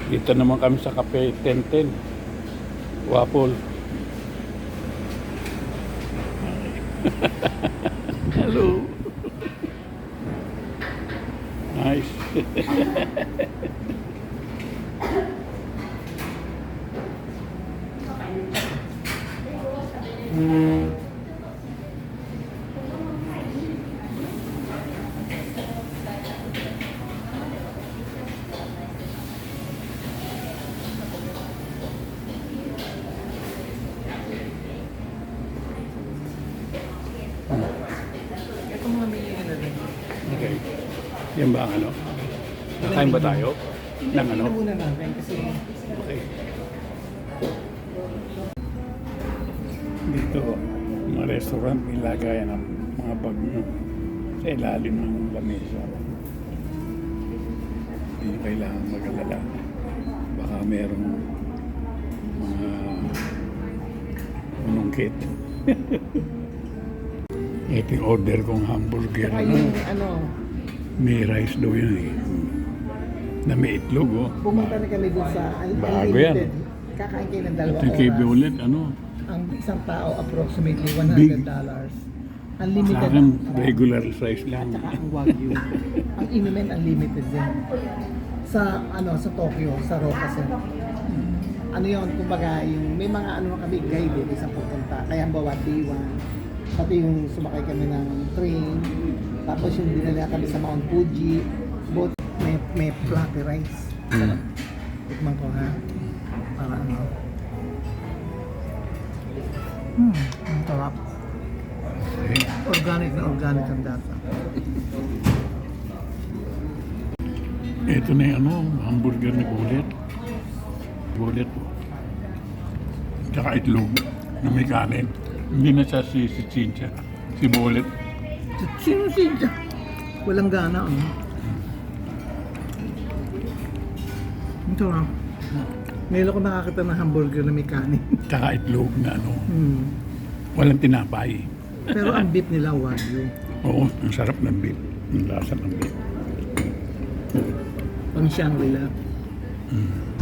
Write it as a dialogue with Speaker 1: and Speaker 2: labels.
Speaker 1: Dito naman kami sa Cafe 1010. Waffle. Hello. Nice.
Speaker 2: Ito mga may ano rin.
Speaker 1: Okay. Yan ba ang ano? Nakain ba tayo? Ng ano?
Speaker 2: Hindi muna namin kasi
Speaker 1: Okay. Dito, mga restaurant nilagay ng mga bag sa ilalim ng lamesa. Hindi nyo kailangan mag-alala. Baka merong mga unungkit. Ito yung order kong hamburger.
Speaker 2: saka yung ano,
Speaker 1: May rice daw yun eh. Na may itlog oh.
Speaker 2: pumunta na kami dun sa
Speaker 1: Bago yan.
Speaker 2: Unlimited. Kakain kayo ng
Speaker 1: Ito
Speaker 2: 2
Speaker 1: yung kay
Speaker 2: oras.
Speaker 1: Violet, ano?
Speaker 2: Ang isang tao approximately
Speaker 1: Big.
Speaker 2: $100.
Speaker 1: Sa
Speaker 2: Unlimited.
Speaker 1: akin, regular size lang.
Speaker 2: At saka ang Wagyu. Ang Inumen unlimited din. Sa ano sa Tokyo, sa Rokasen. Ano yon, kumbaga yung may mga ano kami guide isang pupunta. Kaya bawa day 1. Pati yung sumakay kami ng train. Tapos yung dinala kami sa Mount Fuji. Both may fluffy rice. Tikman ko ha. Para ano. Ang sarap.
Speaker 1: Okay.
Speaker 2: Organic na organic ang data.
Speaker 1: Ito na yung ano, hamburger ni Bullet. Bullet. Tsaka itlog na may kanin. Hindi na siya si Cynthia. Si Bullet.
Speaker 2: Sino siya? Walang gana, ano? Ito lang. Ngayon ako nakakita ng hamburger na may kanin.
Speaker 1: Tsaka itlog na ano. Walang tinapay.
Speaker 2: Pero ang beef nila, Wagyu.
Speaker 1: Oo, ang sarap ng beef. Ang lasa ng beef.
Speaker 2: Pang Shangri-La.
Speaker 1: Mm.